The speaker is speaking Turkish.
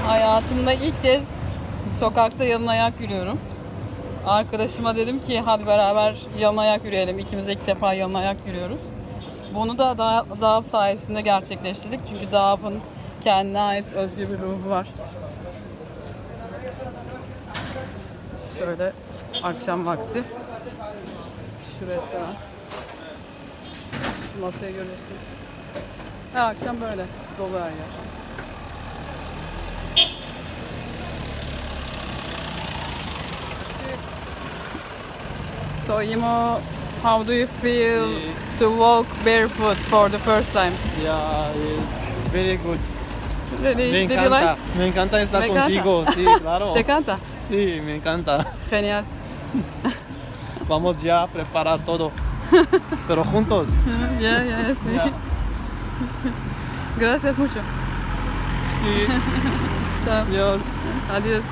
Hayatımda ilk kez sokakta yalın ayak yürüyorum. Arkadaşıma dedim ki hadi beraber yalın ayak yürüyelim. İkimiz de ilk defa yalın ayak yürüyoruz. Bunu da Dağıp sayesinde gerçekleştirdik. Çünkü Dağıp'ın kendine ait özgür bir ruhu var. Şöyle akşam vakti. Şu restoran. Şu masayı görüyorsunuz. Her akşam böyle dolu her yer. So Imo, how do you feel to walk barefoot for the first time? Yeah, it's very good. Really? Me Did you like? encanta, me encanta estar Me encanta. contigo, sí, claro. ¿Te canta? Sí, me encanta. Genial. Vamos ya a preparar todo, pero juntos. Ya, ya, sí. Ya. Gracias mucho. Sí, Chao. adiós. Adiós.